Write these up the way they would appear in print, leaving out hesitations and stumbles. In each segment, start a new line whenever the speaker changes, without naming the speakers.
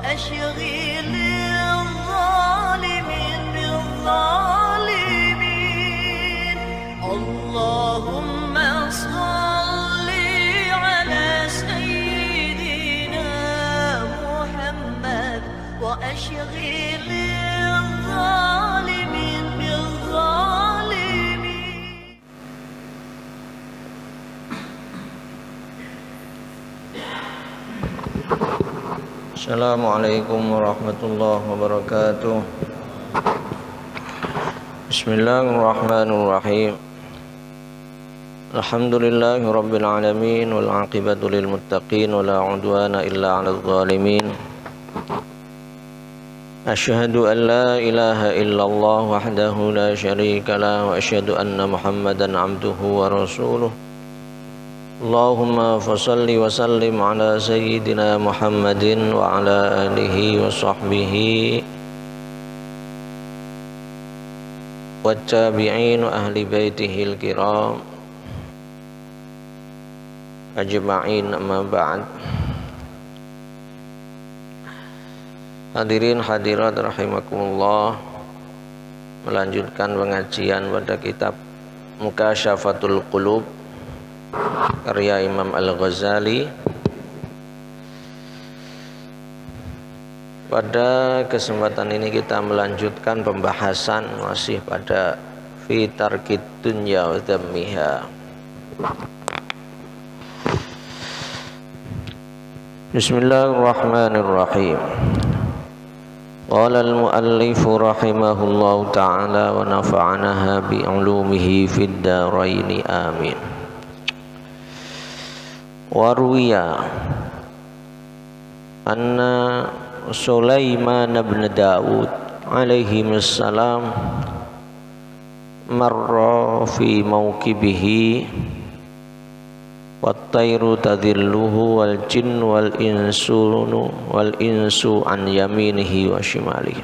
وأشغل الظالمين بالظالمين اللهم صل على سيدنا محمد وأشغل الظالمين بالظالمين.
Assalamualaikum warahmatullahi wabarakatuh. Bismillahirrahmanirrahim. Alhamdulillahi rabbil alamin wal aqibatu lil muttaqin wala udwana illa 'alal zalimin. Asyhadu an la ilaha illallah wahdahu la syarika lah wa asyhadu anna Muhammadan 'abduhu wa rasuluh. Allahumma fasalli wa sallim ala sayyidina Muhammadin wa ala alihi wa sahbihi wa tabi'in wa ahli baitihil kiram ajma'in, amma ba'd. Hadirin hadirat rahimakumullah, melanjutkan pengajian pada kitab Mukasyafatul Qulub karya Imam Al-Ghazali. Pada kesempatan ini kita melanjutkan pembahasan masih pada fi tarkid dunya wa dhammiha. Bismillahirrahmanirrahim. Qala al-muallif rahimahullahu ta'ala wa nafa'anaha bi 'ulumihi fid dharain amin. Waruya anna Sulaiman bin Dawud alaihi assalam marra fi mawqibihi wat-tayru tadhilluhu wal jinn wal insu an yaminihi wa shimalihi.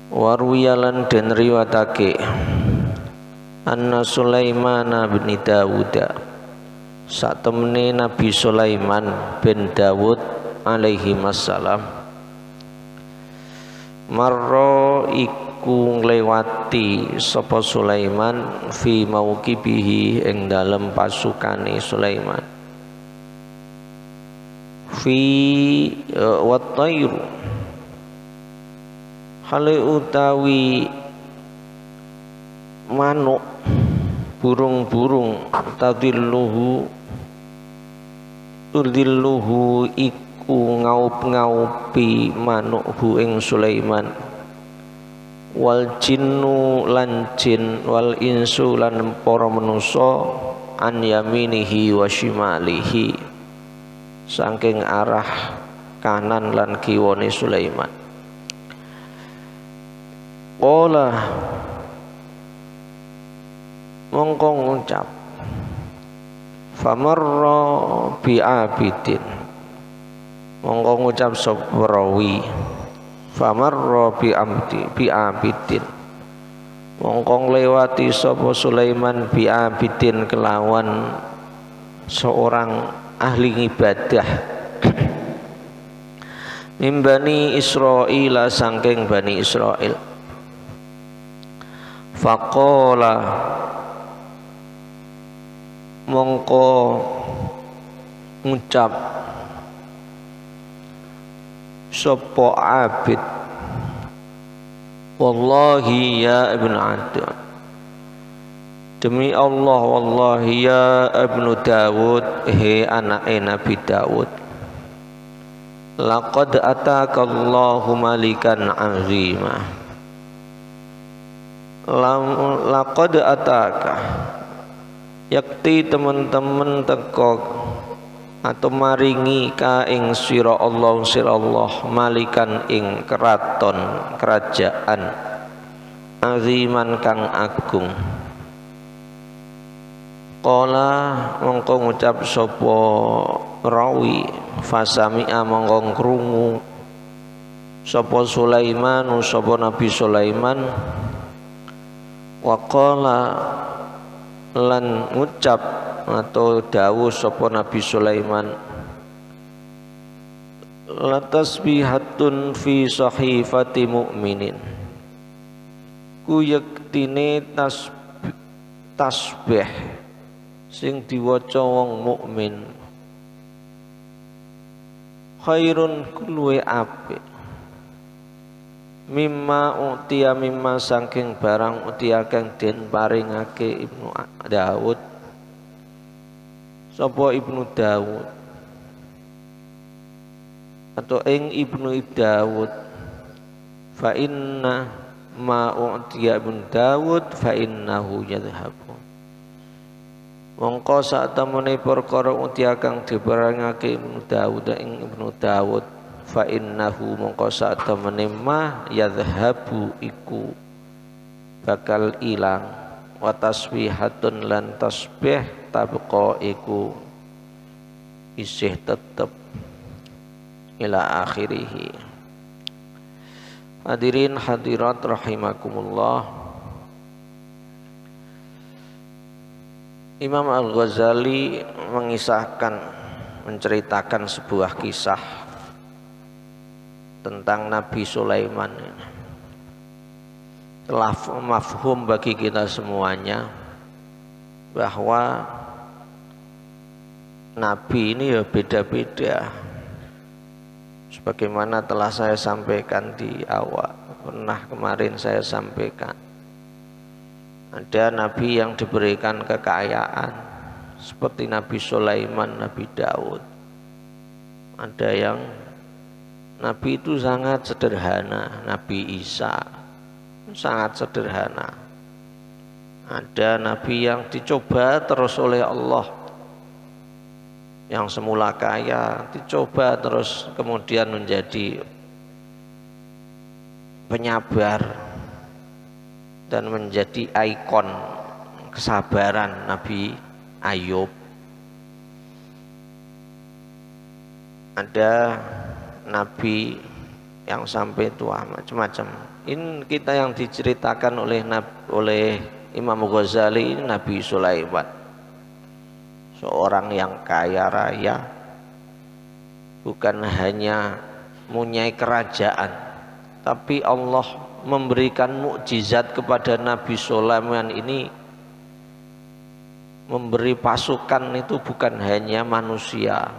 Waruya lan den riwayatake anna Sulaiman bin Dawud, satemene Nabi Sulaiman bin Dawud alaihi wassalam, marra iku nglewati sapa Sulaiman fi mauqibihi ing dalem pasukane Sulaiman, fi wat-tayru hale utawi manuk burung-burung tadilluhu iku ngaup-ngaupi manuk hu ing Sulaiman, wal jinnu lan jin wal insu lan para manusa an yaminihi wa shimalihi saking arah kanan lan kiwane Sulaiman. Qala mongko ngucap famarra bi abidin, mongko ngucap sapa rawi famarra bi abidin, mongko nglewati sapa Sulaiman bi abidin kelawan seorang ahli ibadah min Bani Israil saking Bani Israil. Faqala mongko ngucap sapa abid, wallahi ya ibn Adam, demi Allah wallahi ya ibnu Dawud, he anake Nabi Dawud, laqad ataka Allahu malikan azima, laqad ataka yakti teman-teman teko atau maringi ka ing sira Allah malikan ing keraton kerajaan aziman kang agung. Qala mongko ngucap sapa rawi fasami'a mongko krungu sapa Sulaiman sapa Nabi Sulaiman wa qala lan ngucap atau dawuh sapa Nabi Sulaiman La tasbihatun fi sahifati mu'minin. Ku yektine tasbih sing diwaca wong mukmin khairun luwe apik mimma utiya mimma saking barang utiya kang den paringake Ibnu Daud sapa Ibnu Daud atau ing Ibnu Daud fa inna ma utiya Ibnu Daud fa innahu yadhhabu mongko sak temene perkara utiya kang diparengake Ibnu Daud ing Ibnu Daud fa innahu mongko sak temene ma yadhhabu iku bakal ilang wa tasbihatun lan tasbih tabqa iku isih tetep ila akhirih. Hadirin hadirat rahimakumullah. Imam Al-Ghazali menceritakan sebuah kisah tentang Nabi Sulaiman. Telah mafhum bagi kita semuanya bahwa Nabi ini ya beda-beda. Sebagaimana telah saya sampaikan di awal, pernah kemarin saya sampaikan, ada Nabi yang diberikan kekayaan seperti Nabi Sulaiman, Nabi Daud. Ada yang Nabi itu sangat sederhana, Nabi Isa sangat sederhana. Ada Nabi yang dicoba terus oleh Allah, yang semula kaya dicoba terus kemudian menjadi penyabar dan menjadi ikon kesabaran Nabi Ayub. Ada Nabi yang sampai tua macam-macam. Ini kita yang diceritakan oleh Imam Ghazali ini Nabi Sulaiman, seorang yang kaya raya, bukan hanya mempunyai kerajaan, tapi Allah memberikan mukjizat kepada Nabi Sulaiman ini, memberi pasukan itu bukan hanya manusia,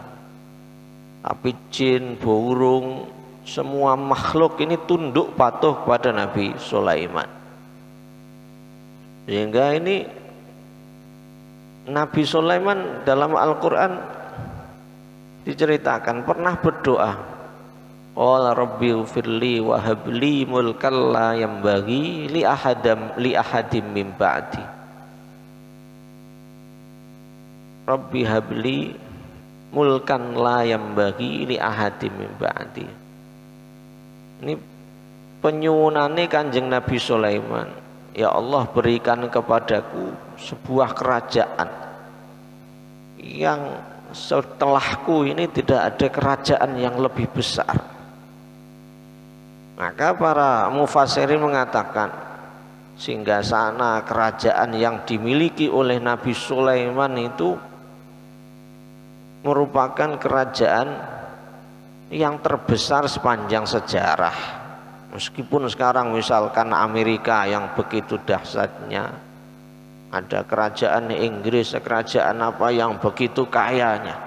tapi jin, burung, semua makhluk ini tunduk patuh kepada Nabi Sulaiman. Sehingga ini Nabi Sulaiman dalam Al-Quran diceritakan pernah berdoa, qala rabbi ighfirli wa habli mulkan la yanbaghi li ahadim min ba'di. Rabbi habli mulkan la yanbaghi li ahadim min ba'di. Ini penyuwunane Kanjeng Nabi Sulaiman, ya Allah berikan kepadaku sebuah kerajaan yang setelahku ini tidak ada kerajaan yang lebih besar. Maka para mufassirin mengatakan sehingga sana kerajaan yang dimiliki oleh Nabi Sulaiman itu merupakan kerajaan yang terbesar sepanjang sejarah. Meskipun sekarang misalkan Amerika yang begitu dahsyatnya, ada kerajaan Inggris, kerajaan apa yang begitu kayanya,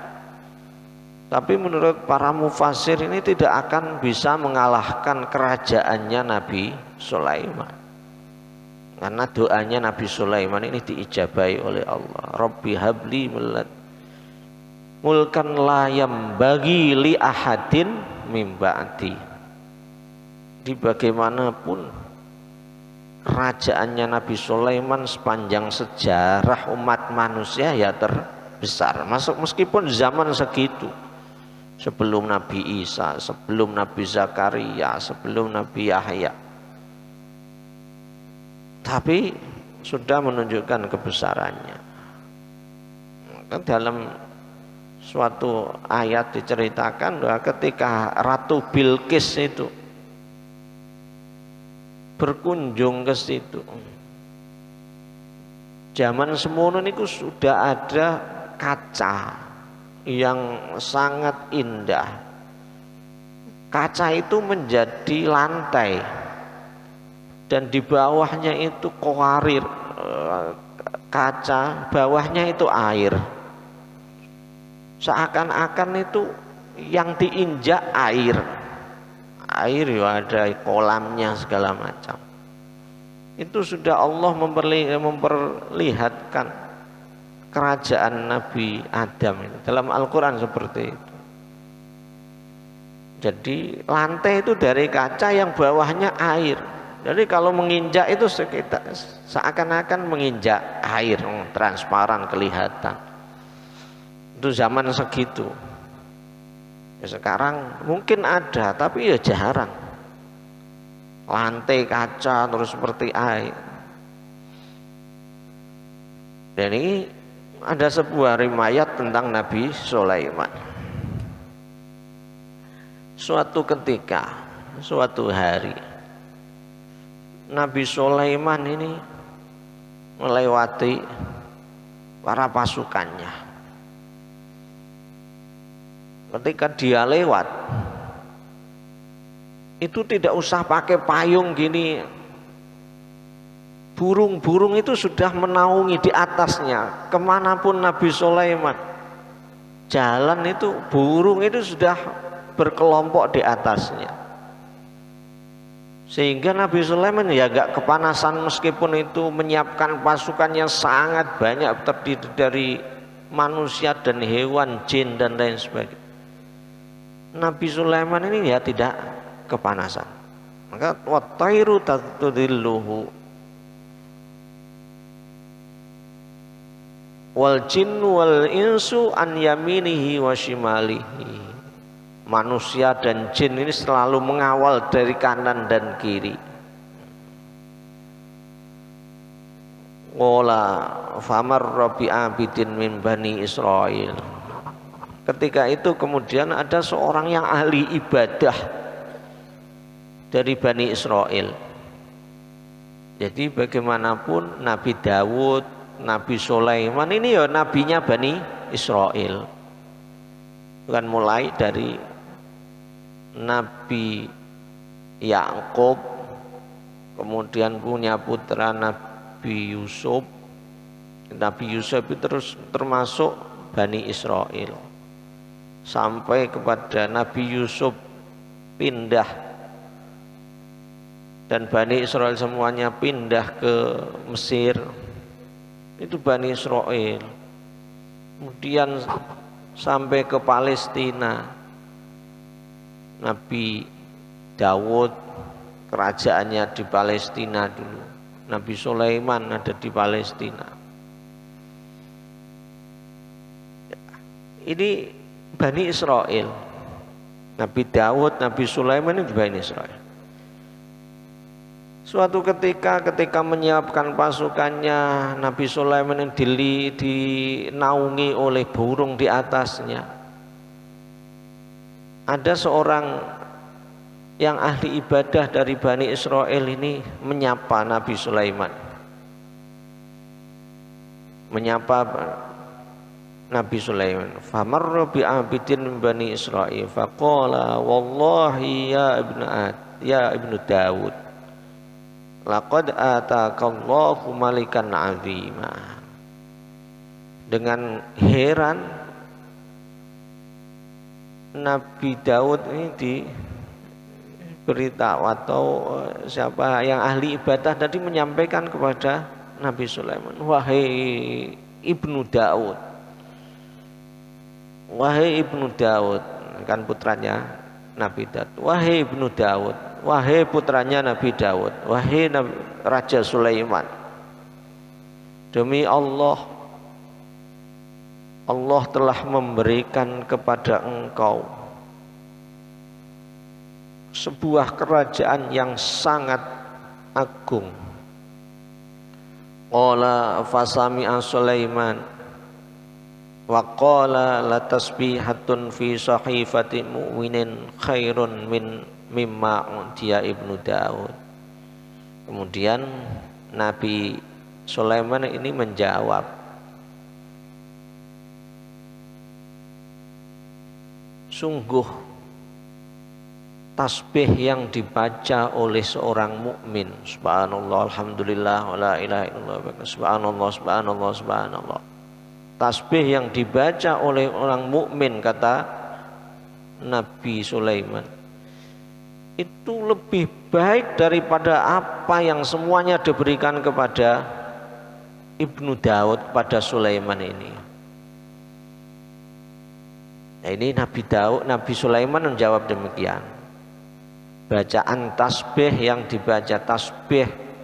tapi menurut para mufassir ini tidak akan bisa mengalahkan kerajaannya Nabi Sulaiman, karena doanya Nabi Sulaiman ini diijabahi oleh Allah. Rabbi habli mulkan la yambagi li ahadin mim ba'di. Di bagaimanapun kerajaannya Nabi Sulaiman sepanjang sejarah umat manusia ya terbesar. Meskipun zaman segitu, sebelum Nabi Isa, sebelum Nabi Zakaria, sebelum Nabi Yahya, tapi sudah menunjukkan kebesarannya. Dalam suatu ayat diceritakan bahwa ketika Ratu Bilqis itu berkunjung ke situ, zaman semono niku sudah ada kaca yang sangat indah, kaca itu menjadi lantai dan di bawahnya itu qawarir, kaca, bawahnya itu air. Seakan-akan itu yang diinjak air ya ada kolamnya segala macam. Itu sudah Allah memperlihatkan kerajaan Nabi Adam itu dalam Al-Quran seperti itu. Jadi lantai itu dari kaca yang bawahnya air. Jadi kalau menginjak itu seakan-akan menginjak air, transparan kelihatan. Itu zaman segitu. Ya sekarang mungkin ada, tapi ya jarang. Lantai kaca terus seperti air. Dan ini ada sebuah riwayat tentang Nabi Sulaiman. Suatu ketika, suatu hari, Nabi Sulaiman ini melewati para pasukannya. Ketika dia lewat, itu tidak usah pakai payung gini, burung-burung itu sudah menaungi di atasnya. Kemanapun Nabi Sulaiman jalan itu burung itu sudah berkelompok di atasnya, sehingga Nabi Sulaiman ya gak kepanasan meskipun itu menyiapkan pasukan yang sangat banyak terdiri dari manusia dan hewan, jin dan lain sebagainya. Nabi Sulaiman ini ya tidak kepanasan. Maka wattairu tatudilluhu wal jinnu wal insu an yaminihi wa shimalihi. Manusia dan jin ini selalu mengawal dari kanan dan kiri. Wala famarra bi abidin min bani Israil. Ketika itu kemudian ada seorang yang ahli ibadah dari Bani Israel. Jadi bagaimanapun Nabi Dawud, Nabi Sulaiman ini ya nabinya Bani Israel. Bukan mulai dari Nabi Yakub, kemudian punya putra Nabi Yusuf. Nabi Yusuf itu terus termasuk Bani Israel. Sampai kepada Nabi Yusuf pindah dan Bani Israel semuanya pindah ke Mesir, itu Bani Israel. Kemudian sampai ke Palestina, Nabi Dawud kerajaannya di Palestina dulu, Nabi Sulaiman ada di Palestina. Ini Bani Israel, Nabi Dawud, Nabi Sulaiman ini Bani Israel. Suatu ketika menyiapkan pasukannya, Nabi Sulaiman yang dinaungi oleh burung di atasnya. Ada seorang yang ahli ibadah dari Bani Israel ini menyapa Nabi Sulaiman. Menyapa Nabi Sulaiman. Famarra bi abidin min Bani Israil faqala wallahi ya ibnu Dawud laqad atakallahu malikan azima. Dengan heran Nabi Daud ini diberitahu atau siapa yang ahli ibadah tadi menyampaikan kepada Nabi Sulaiman, wahai ibnu Daud, wahai ibnu Daud, kan putranya Nabi Daud, wahai ibnu Daud, wahai putranya Nabi Daud, wahai Raja Sulaiman, demi Allah, Allah telah memberikan kepada engkau sebuah kerajaan yang sangat agung. Qala fasami'a Sulaiman wa qala la tasbihatun fi sahifati mu'minin khairun mimma utiya ibnu Daud. Kemudian Nabi Sulaiman ini menjawab, sungguh tasbih yang dibaca oleh seorang mukmin, subhanallah, alhamdulillah, wala ilaha illallah, subhanallah, subhanallah, subhanallah. Tasbih yang dibaca oleh orang mukmin, kata Nabi Sulaiman, itu lebih baik daripada apa yang semuanya diberikan kepada Ibnu Daud, kepada Sulaiman ini. Nah, ini Nabi Sulaiman menjawab demikian. Bacaan tasbih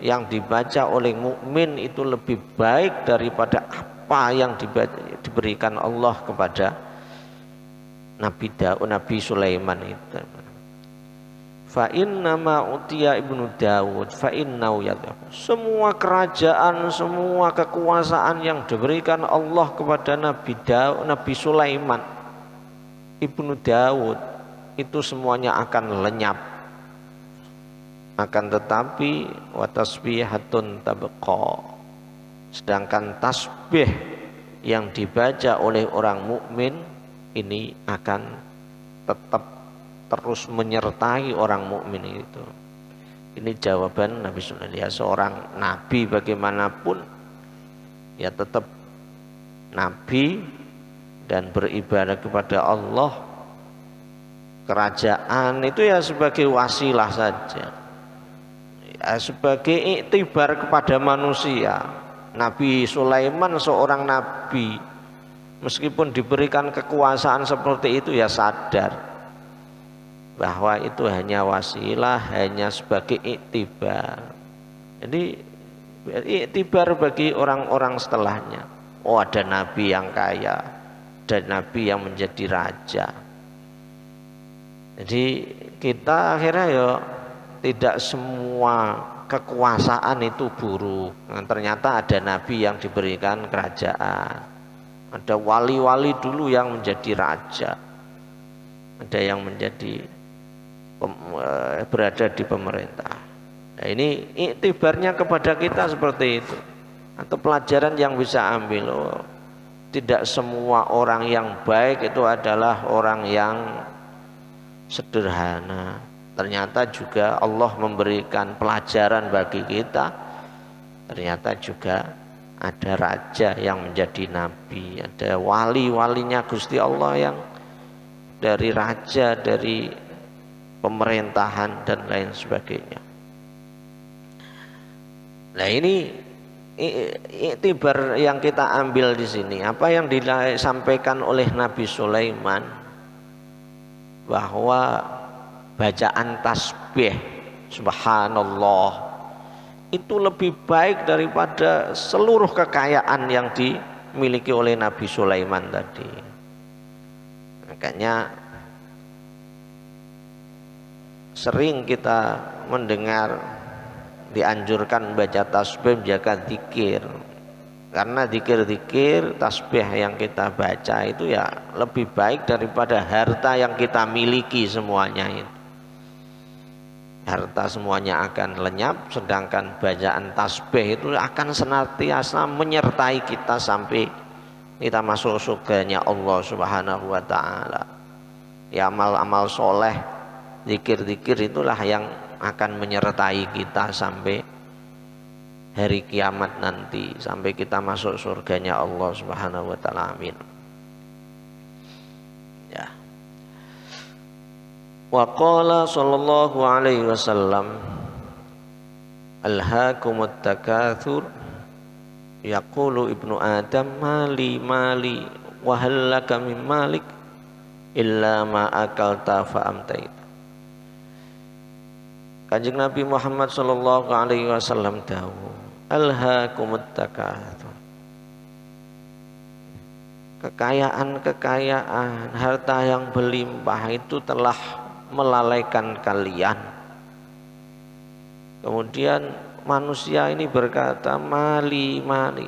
yang dibaca oleh mukmin itu lebih baik daripada apa yang diberikan Allah kepada Nabi Sulaiman itu. Fa inna ma utiya Ibnu Daud fa innahu yadhab. Semua kerajaan, semua kekuasaan yang diberikan Allah kepada Nabi Sulaiman Ibnu Daud itu semuanya akan lenyap. Akan tetapi wa tasbihatun tabqa. Sedangkan tasbih yang dibaca oleh orang mukmin ini akan tetap terus menyertai orang mukmin itu. Ini jawaban Nabi Sulaiman. Ya, seorang nabi bagaimanapun ya tetap nabi dan beribadah kepada Allah. Kerajaan itu ya sebagai wasilah saja, ya, sebagai iktibar kepada manusia. Nabi Sulaiman seorang nabi, meskipun diberikan kekuasaan seperti itu ya sadar bahwa itu hanya wasilah, hanya sebagai iktibar. Jadi iktibar bagi orang-orang setelahnya. Oh, ada nabi yang kaya, ada nabi yang menjadi raja. Jadi kita akhirnya ya tidak semua kekuasaan itu buruk. Nah, ternyata ada nabi yang diberikan kerajaan, ada wali-wali dulu yang menjadi raja, ada yang menjadi berada di pemerintah. Nah, ini iktibarnya kepada kita seperti itu, atau pelajaran yang bisa ambil. Oh, tidak semua orang yang baik itu adalah orang yang sederhana. Ternyata juga Allah memberikan pelajaran bagi kita. Ternyata juga ada raja yang menjadi nabi, ada wali-walinya Gusti Allah yang dari raja, dari pemerintahan dan lain sebagainya. Nah, ini iktibar yang kita ambil di sini. Apa yang disampaikan oleh Nabi Sulaiman, bahwa bacaan tasbih subhanallah itu lebih baik daripada seluruh kekayaan yang dimiliki oleh Nabi Sulaiman tadi. Makanya sering kita mendengar dianjurkan baca tasbih, menjaga zikir. Karena zikir-zikir tasbih yang kita baca itu ya lebih baik daripada harta yang kita miliki semuanya itu. Harta semuanya akan lenyap, sedangkan bacaan tasbih itu akan senantiasa menyertai kita sampai kita masuk surganya Allah Subhanahu wa taala. Ya, amal-amal soleh, zikir-zikir itulah yang akan menyertai kita sampai hari kiamat nanti, sampai kita masuk surganya Allah Subhanahu wa taala. Amin. Ya. Wa qala sallallahu alaihi wasallam, alhaakumut takatsur, yaqulu ibnu adam mali mali wa hal laka min malik illa ma akalta fa amtait. Kanjeng Nabi Muhammad sallallahu alaihi wasallam dawuh, alhaakumut takatsur. Kekayaan-kekayaan, harta yang berlimpah itu telah melalaikan kalian. Kemudian manusia ini berkata mali mali.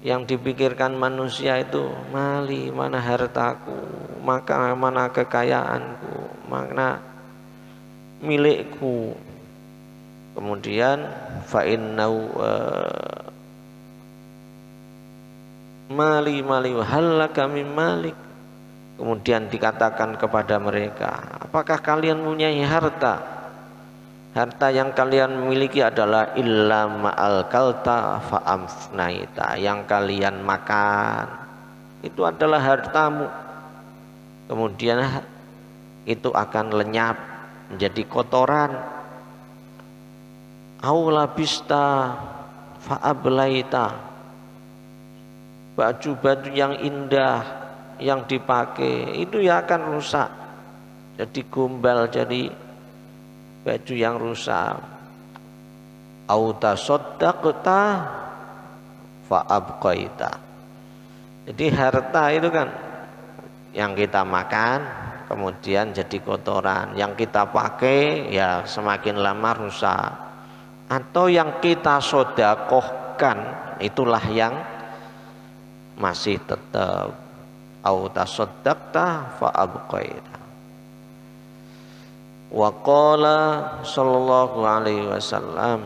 Yang dipikirkan manusia itu mali, mana hartaku, maka mana kekayaanku, mana milikku. Kemudian fa'innau mali mali halaka min malik. Kemudian dikatakan kepada mereka, apakah kalian mempunyai harta? Harta yang kalian miliki adalah illa ma'al kalta fa'amfnaita, yang kalian makan itu adalah hartamu, kemudian itu akan lenyap menjadi kotoran. Aulabista fa'ablaita, baju-baju yang indah yang dipakai itu ya akan rusak, jadi gombal, jadi baju yang rusak. Auta soddaqta fa'abqaita, jadi harta itu kan yang kita makan kemudian jadi kotoran, yang kita pakai ya semakin lama rusak, atau yang kita sodakohkan itulah yang masih tetap. Auta soddaqta fa'abqaita. Wa qala sallallahu alaihi wasallam,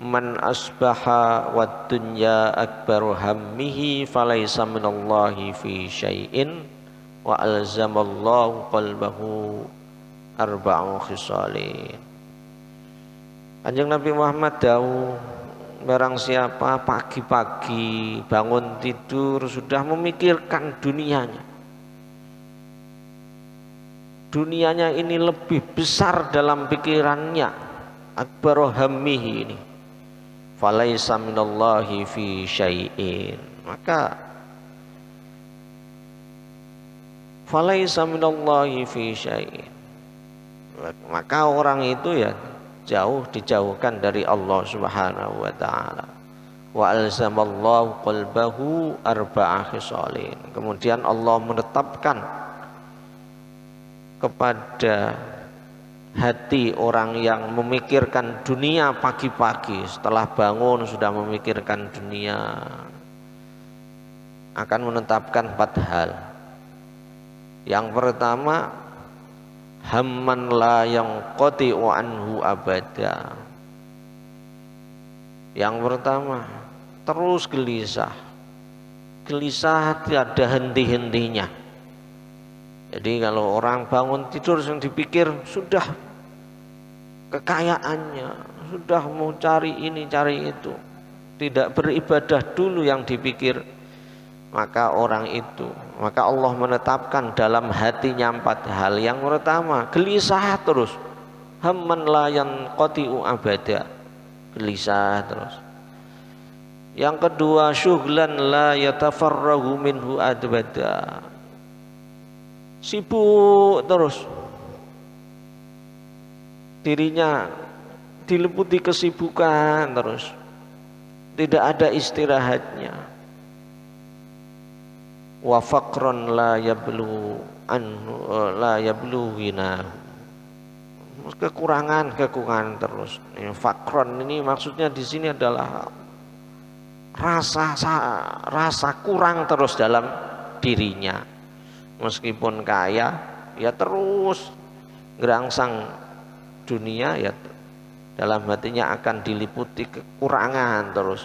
man asbaha wad dunya akbaru hammihi falaysa minallahi fi syai'in wa alzamallahu qalbahu arba'u khisalin. Kanjeng Nabi Muhammad dawuh, barang siapa pagi-pagi bangun tidur sudah memikirkan dunianya ini lebih besar dalam pikirannya, akbaru hammihi ini, falaisa minallahi fi syai'in, maka falaisa minallahi fi syai'in, maka orang itu ya dijauhkan dari Allah Subhanahu wa taala. Wa alzamallahu qalbahu arba'a khisalin, kemudian Allah menetapkan kepada hati orang yang memikirkan dunia pagi-pagi, setelah bangun sudah memikirkan dunia, akan menetapkan 4 hal. Yang pertama, hamman la yanqati'u anhu abada. Yang pertama, terus gelisah tiada henti-hentinya. Jadi kalau orang bangun tidur yang dipikir sudah kekayaannya, sudah mau cari ini cari itu, tidak beribadah dulu yang dipikir, maka Allah menetapkan dalam hatinya 4 hal. Yang pertama, gelisah terus, hamman la yanqati'u abada, gelisah terus. Yang kedua, syughlan la yatafarragu minhu abada, sibuk terus, dirinya diliputi kesibukan terus, tidak ada istirahatnya. Wa faqran la yablu anhu la yablu ghinahu, kekurangan terus. Faqron ini maksudnya di sini adalah rasa kurang terus dalam dirinya. Meskipun kaya ya terus gerangsang dunia, ya dalam hatinya akan diliputi kekurangan terus.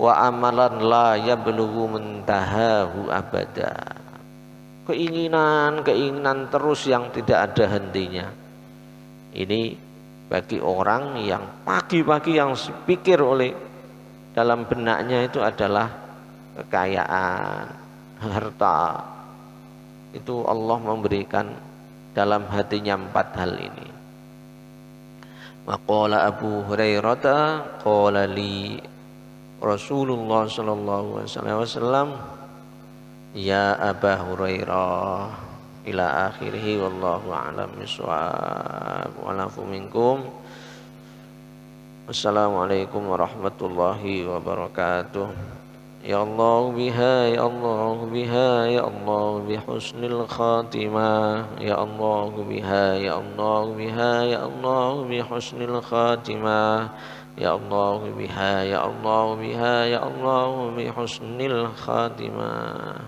Wa amalan la yablughu muntahahu abada, keinginan terus yang tidak ada hentinya. Ini bagi orang yang pagi-pagi yang dipikir oleh dalam benaknya itu adalah kekayaan, harta. Itu Allah memberikan dalam hatinya 4 hal ini. Maqala Abu Hurairah qala li Rasulullah sallallahu alaihi wasallam, ya Aba Hurairah, ila akhirih, wallahu a'lam bishawab, wa lafu minkum. Wassalamualaikum warahmatullahi wabarakatuh. Ya Allah biha, ya Allah biha, ya Allah bihusnil khatimah, ya Allah biha, ya Allah biha, ya Allah bihusnil khatimah, ya Allah biha, ya Allah biha, ya Allah bihusnil khatimah.